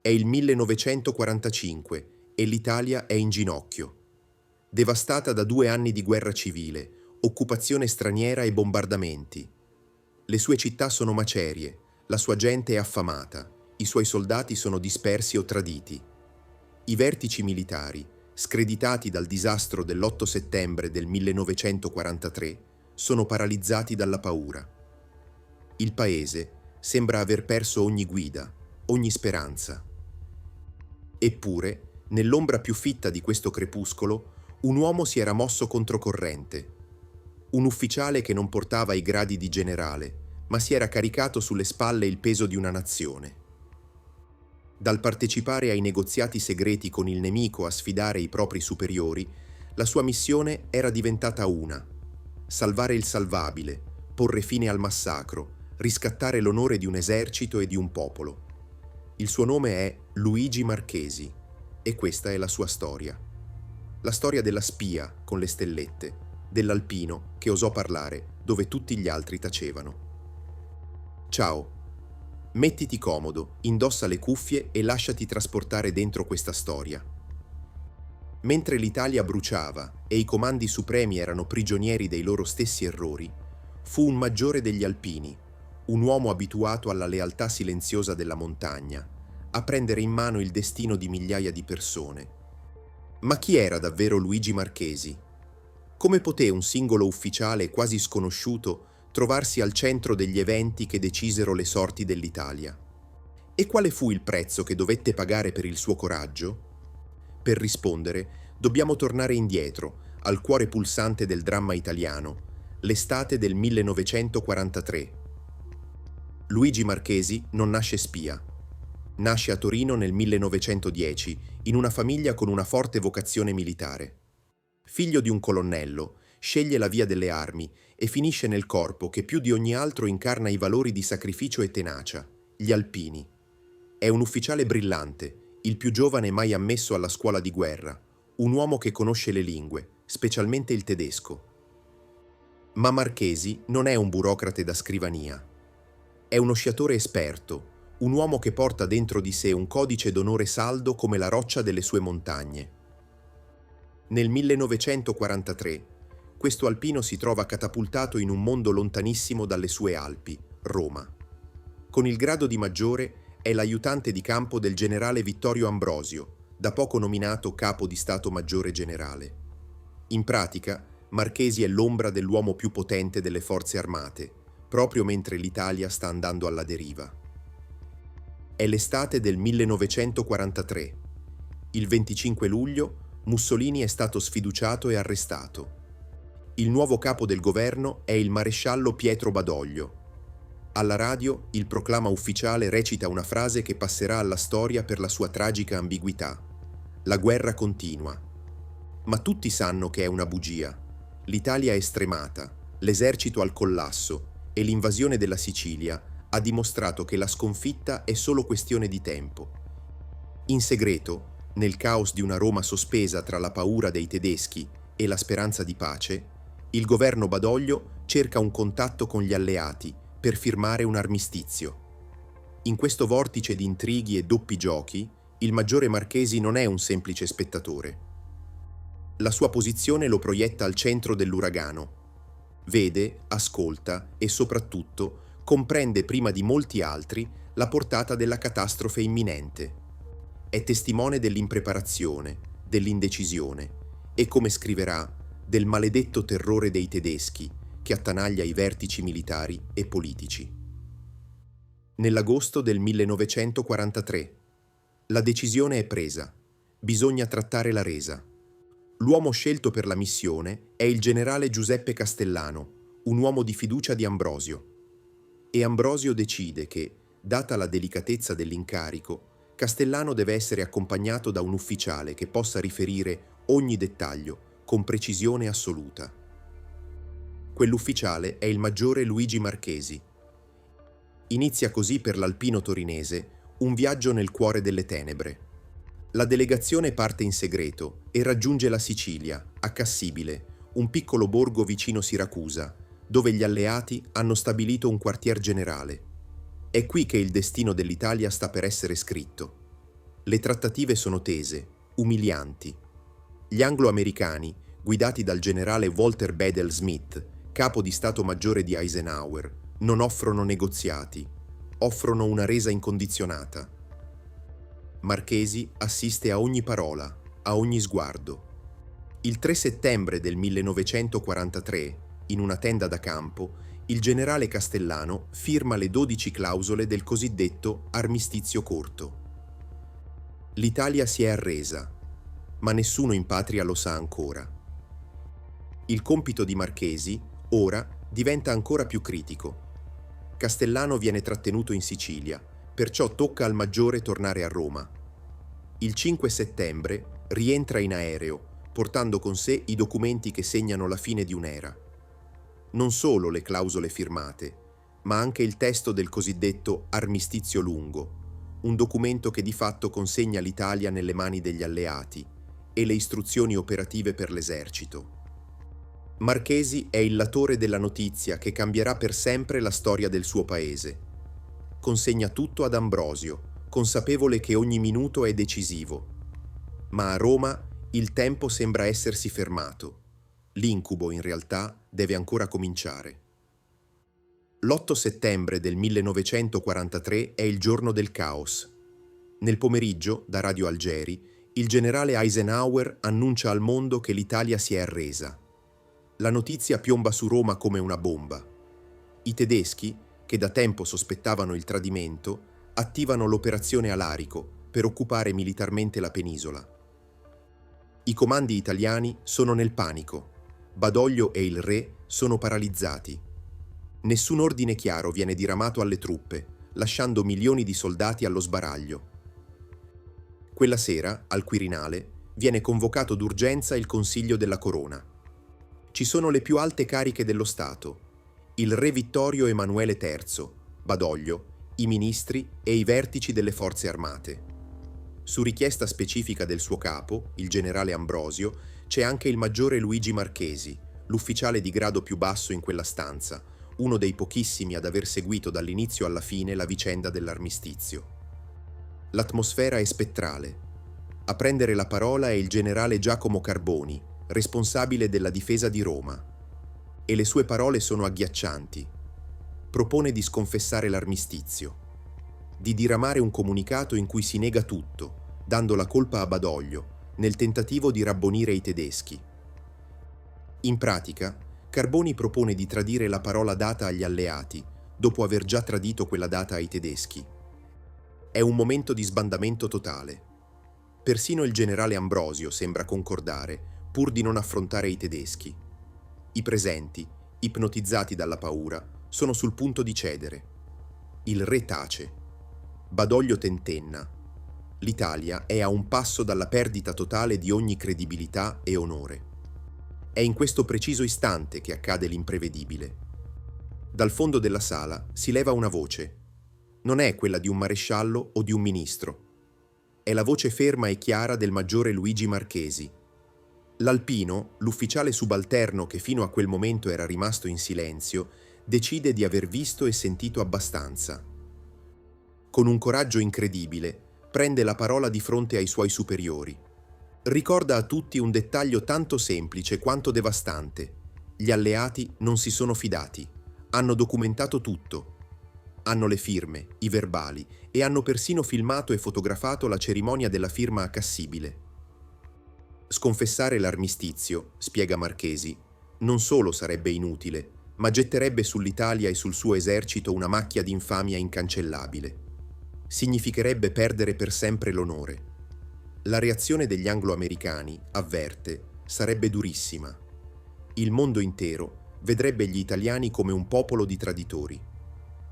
È il 1945 e l'Italia è in ginocchio, devastata da 2 anni di guerra civile, occupazione straniera e bombardamenti. Le sue città sono macerie, la sua gente è affamata, i suoi soldati sono dispersi o traditi. I vertici militari, screditati dal disastro dell'8 settembre del 1943, sono paralizzati dalla paura. Il paese sembra aver perso ogni guida, ogni speranza. Eppure, nell'ombra più fitta di questo crepuscolo, un uomo si era mosso controcorrente. Un ufficiale che non portava i gradi di generale, ma si era caricato sulle spalle il peso di una nazione. Dal partecipare ai negoziati segreti con il nemico a sfidare i propri superiori, la sua missione era diventata una: salvare il salvabile, porre fine al massacro, riscattare l'onore di un esercito e di un popolo. Il suo nome è Luigi Marchesi e questa è la sua storia. La storia della spia con le stellette, dell'alpino che osò parlare dove tutti gli altri tacevano. Ciao, mettiti comodo, indossa le cuffie e lasciati trasportare dentro questa storia. Mentre l'Italia bruciava e i comandi supremi erano prigionieri dei loro stessi errori, fu un maggiore degli alpini, un uomo abituato alla lealtà silenziosa della montagna, a prendere in mano il destino di migliaia di persone. Ma chi era davvero Luigi Marchesi? Come poté un singolo ufficiale quasi sconosciuto trovarsi al centro degli eventi che decisero le sorti dell'Italia? E quale fu il prezzo che dovette pagare per il suo coraggio? Per rispondere, dobbiamo tornare indietro, al cuore pulsante del dramma italiano, l'estate del 1943. Luigi Marchesi non nasce spia. Nasce a Torino nel 1910, in una famiglia con una forte vocazione militare. Figlio di un colonnello, sceglie la via delle armi e finisce nel corpo che più di ogni altro incarna i valori di sacrificio e tenacia, gli alpini. È un ufficiale brillante, il più giovane mai ammesso alla scuola di guerra, un uomo che conosce le lingue, specialmente il tedesco. Ma Marchesi non è un burocrate da scrivania. È uno sciatore esperto, un uomo che porta dentro di sé un codice d'onore saldo come la roccia delle sue montagne. Nel 1943, questo alpino si trova catapultato in un mondo lontanissimo dalle sue Alpi, Roma. Con il grado di maggiore è l'aiutante di campo del generale Vittorio Ambrosio, da poco nominato capo di Stato Maggiore Generale. In pratica, Marchesi è l'ombra dell'uomo più potente delle forze armate, proprio mentre l'Italia sta andando alla deriva. È l'estate del 1943. Il 25 luglio Mussolini è stato sfiduciato e arrestato. Il nuovo capo del governo è il maresciallo Pietro Badoglio. Alla radio il proclama ufficiale recita una frase che passerà alla storia per la sua tragica ambiguità. La guerra continua. Ma tutti sanno che è una bugia. L'Italia è stremata, l'esercito al collasso e l'invasione della Sicilia ha dimostrato che la sconfitta è solo questione di tempo. In segreto, nel caos di una Roma sospesa tra la paura dei tedeschi e la speranza di pace, il governo Badoglio cerca un contatto con gli alleati per firmare un armistizio. In questo vortice di intrighi e doppi giochi, il maggiore Marchesi non è un semplice spettatore. La sua posizione lo proietta al centro dell'uragano. Vede, ascolta e soprattutto comprende prima di molti altri la portata della catastrofe imminente. È testimone dell'impreparazione, dell'indecisione e, come scriverà, del maledetto terrore dei tedeschi che attanaglia i vertici militari e politici. Nell'agosto del 1943. La decisione è presa. Bisogna trattare la resa. L'uomo scelto per la missione è il generale Giuseppe Castellano, un uomo di fiducia di Ambrosio. E Ambrosio decide che, data la delicatezza dell'incarico, Castellano deve essere accompagnato da un ufficiale che possa riferire ogni dettaglio con precisione assoluta. Quell'ufficiale è il maggiore Luigi Marchesi. Inizia così per l'alpino torinese un viaggio nel cuore delle tenebre. La delegazione parte in segreto e raggiunge la Sicilia, a Cassibile, un piccolo borgo vicino Siracusa, dove gli alleati hanno stabilito un quartier generale. È qui che il destino dell'Italia sta per essere scritto. Le trattative sono tese, umilianti. Gli anglo-americani, guidati dal generale Walter Bedell Smith, capo di Stato Maggiore di Eisenhower, non offrono negoziati, offrono una resa incondizionata. Marchesi assiste a ogni parola, a ogni sguardo. Il 3 settembre del 1943, in una tenda da campo, il generale Castellano firma le 12 clausole del cosiddetto armistizio corto. L'Italia si è arresa, ma nessuno in patria lo sa ancora. Il compito di Marchesi, ora, diventa ancora più critico. Castellano viene trattenuto in Sicilia, perciò tocca al maggiore tornare a Roma. Il 5 settembre rientra in aereo, portando con sé i documenti che segnano la fine di un'era. Non solo le clausole firmate, ma anche il testo del cosiddetto armistizio lungo, un documento che di fatto consegna l'Italia nelle mani degli alleati, e le istruzioni operative per l'esercito. Marchesi è il latore della notizia che cambierà per sempre la storia del suo paese. Consegna tutto ad Ambrosio, consapevole che ogni minuto è decisivo. Ma a Roma il tempo sembra essersi fermato. L'incubo, in realtà, deve ancora cominciare. L'8 settembre del 1943 è il giorno del caos. Nel pomeriggio, da Radio Algeri, il generale Eisenhower annuncia al mondo che l'Italia si è arresa. La notizia piomba su Roma come una bomba. I tedeschi, che da tempo sospettavano il tradimento, attivano l'operazione Alarico per occupare militarmente la penisola. I comandi italiani sono nel panico. Badoglio e il re sono paralizzati. Nessun ordine chiaro viene diramato alle truppe, lasciando milioni di soldati allo sbaraglio. Quella sera, al Quirinale, viene convocato d'urgenza il Consiglio della Corona. Ci sono le più alte cariche dello Stato: il re Vittorio Emanuele III, Badoglio, i ministri e i vertici delle forze armate. Su richiesta specifica del suo capo, il generale Ambrosio, c'è anche il maggiore Luigi Marchesi, l'ufficiale di grado più basso in quella stanza, uno dei pochissimi ad aver seguito dall'inizio alla fine la vicenda dell'armistizio. L'atmosfera è spettrale. A prendere la parola è il generale Giacomo Carboni, responsabile della difesa di Roma. E le sue parole sono agghiaccianti. Propone di sconfessare l'armistizio, di diramare un comunicato in cui si nega tutto, dando la colpa a Badoglio, nel tentativo di rabbonire i tedeschi. In pratica, Carboni propone di tradire la parola data agli alleati, dopo aver già tradito quella data ai tedeschi. È un momento di sbandamento totale. Persino il generale Ambrosio sembra concordare, pur di non affrontare i tedeschi. I presenti, ipnotizzati dalla paura, sono sul punto di cedere. Il re tace. Badoglio tentenna. L'Italia è a un passo dalla perdita totale di ogni credibilità e onore. È in questo preciso istante che accade l'imprevedibile. Dal fondo della sala si leva una voce. Non è quella di un maresciallo o di un ministro. È la voce ferma e chiara del maggiore Luigi Marchesi. L'alpino, l'ufficiale subalterno che fino a quel momento era rimasto in silenzio, decide di aver visto e sentito abbastanza. Con un coraggio incredibile, prende la parola di fronte ai suoi superiori. Ricorda a tutti un dettaglio tanto semplice quanto devastante. Gli alleati non si sono fidati, hanno documentato tutto. Hanno le firme, i verbali e hanno persino filmato e fotografato la cerimonia della firma a Cassibile. Sconfessare l'armistizio, spiega Marchesi, non solo sarebbe inutile, ma getterebbe sull'Italia e sul suo esercito una macchia di infamia incancellabile. Significherebbe perdere per sempre l'onore. La reazione degli anglo-americani, avverte, sarebbe durissima. Il mondo intero vedrebbe gli italiani come un popolo di traditori.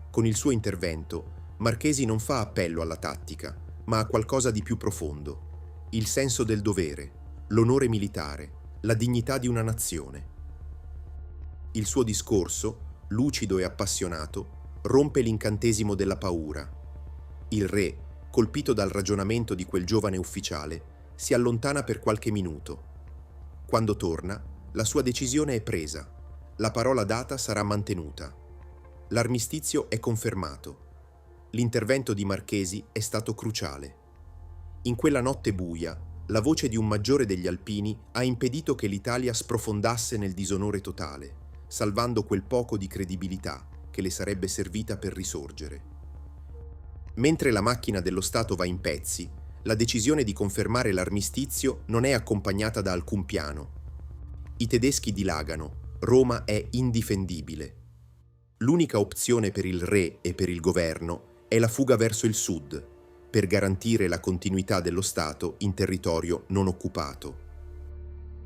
Con il suo intervento, Marchesi non fa appello alla tattica, ma a qualcosa di più profondo: il senso del dovere, l'onore militare, la dignità di una nazione. Il suo discorso, lucido e appassionato, rompe l'incantesimo della paura. Il re, colpito dal ragionamento di quel giovane ufficiale, si allontana per qualche minuto. Quando torna, la sua decisione è presa. La parola data sarà mantenuta. L'armistizio è confermato. L'intervento di Marchesi è stato cruciale. In quella notte buia, la voce di un maggiore degli alpini ha impedito che l'Italia sprofondasse nel disonore totale, salvando quel poco di credibilità che le sarebbe servita per risorgere. Mentre la macchina dello Stato va in pezzi, la decisione di confermare l'armistizio non è accompagnata da alcun piano. I tedeschi dilagano, Roma è indifendibile. L'unica opzione per il re e per il governo è la fuga verso il sud, per garantire la continuità dello Stato in territorio non occupato.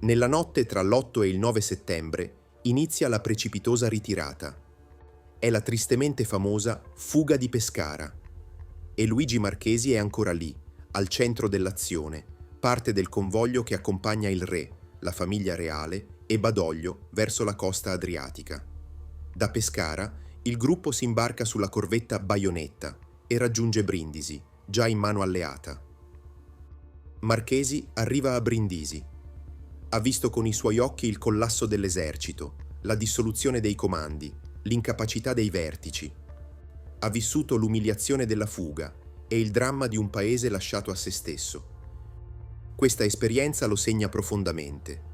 Nella notte tra l'8 e il 9 settembre inizia la precipitosa ritirata. È la tristemente famosa fuga di Pescara. E Luigi Marchesi è ancora lì, al centro dell'azione, parte del convoglio che accompagna il re, la famiglia reale e Badoglio verso la costa adriatica. Da Pescara il gruppo si imbarca sulla corvetta Baionetta e raggiunge Brindisi, già in mano alleata. Marchesi arriva a Brindisi. Ha visto con i suoi occhi il collasso dell'esercito, la dissoluzione dei comandi, l'incapacità dei vertici. Ha vissuto l'umiliazione della fuga e il dramma di un paese lasciato a se stesso. Questa esperienza lo segna profondamente.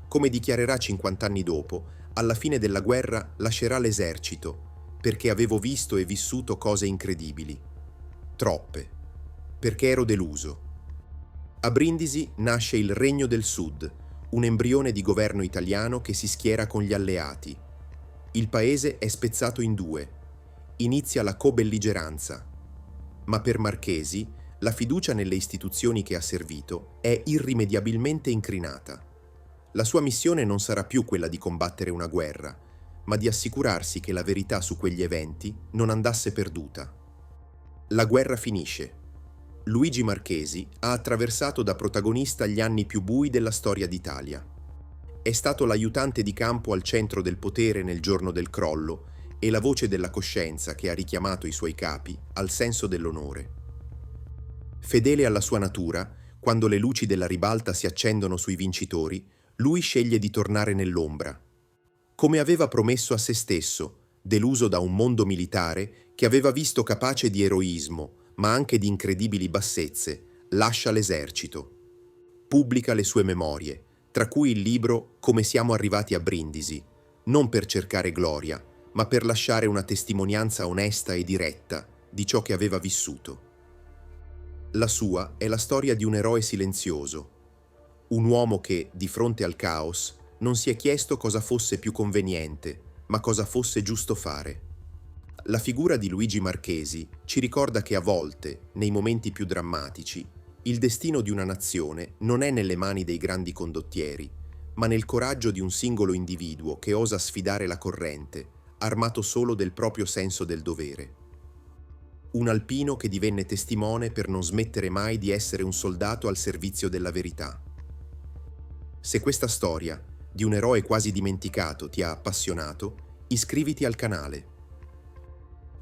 Come dichiarerà 50 anni dopo, alla fine della guerra lascerà l'esercito, perché avevo visto e vissuto cose incredibili. Troppe. Perché ero deluso. A Brindisi nasce il Regno del Sud, un embrione di governo italiano che si schiera con gli alleati. Il paese è spezzato in due. Inizia la co-belligeranza. Ma per Marchesi la fiducia nelle istituzioni che ha servito è irrimediabilmente incrinata. La sua missione non sarà più quella di combattere una guerra, ma di assicurarsi che la verità su quegli eventi non andasse perduta. La guerra finisce. Luigi Marchesi ha attraversato da protagonista gli anni più bui della storia d'Italia. È stato l'aiutante di campo al centro del potere nel giorno del crollo e la voce della coscienza che ha richiamato i suoi capi al senso dell'onore. Fedele alla sua natura, quando le luci della ribalta si accendono sui vincitori, lui sceglie di tornare nell'ombra. Come aveva promesso a se stesso, deluso da un mondo militare che aveva visto capace di eroismo, ma anche di incredibili bassezze, lascia l'esercito. Pubblica le sue memorie, tra cui il libro Come siamo arrivati a Brindisi, non per cercare gloria, ma per lasciare una testimonianza onesta e diretta di ciò che aveva vissuto. La sua è la storia di un eroe silenzioso, un uomo che, di fronte al caos, non si è chiesto cosa fosse più conveniente, ma cosa fosse giusto fare. La figura di Luigi Marchesi ci ricorda che a volte, nei momenti più drammatici, il destino di una nazione non è nelle mani dei grandi condottieri, ma nel coraggio di un singolo individuo che osa sfidare la corrente, armato solo del proprio senso del dovere. Un alpino che divenne testimone per non smettere mai di essere un soldato al servizio della verità. Se questa storia, di un eroe quasi dimenticato, ti ha appassionato, iscriviti al canale.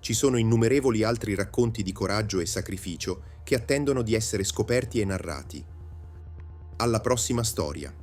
Ci sono innumerevoli altri racconti di coraggio e sacrificio che attendono di essere scoperti e narrati. Alla prossima storia!